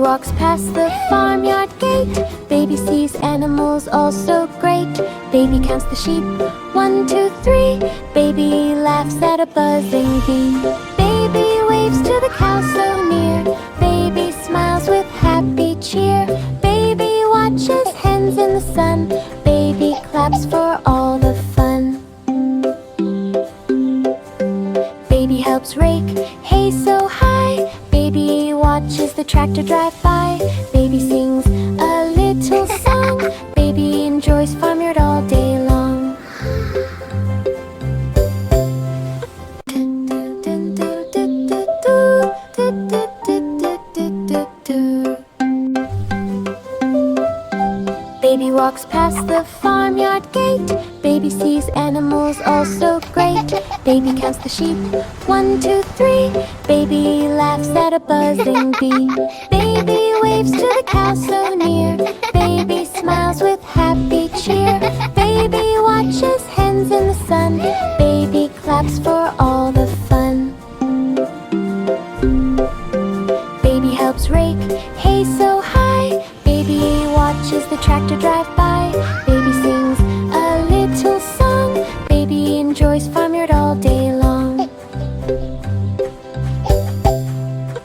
walks past the farmyard gate. Baby sees animals all so great. Baby counts the sheep, 1, 2, 3. Baby laughs at a buzzing bee. Baby waves to the cow so near. Baby smiles with happy cheer. Baby watches hens in the sun. Baby claps for all the fun. Baby helps rake hay so high. Baby watches the tractor drive by. Baby sings a little song. Baby enjoys farmyard all day long. Baby walks past the farmyard gate. Baby sees animals all so great. Baby counts the sheep, 1, 2, 3. Baby laughs at a buzzing bee. Baby waves to the cow so near. Baby smiles with happy cheer. Baby watches hens in the sun. Baby claps for all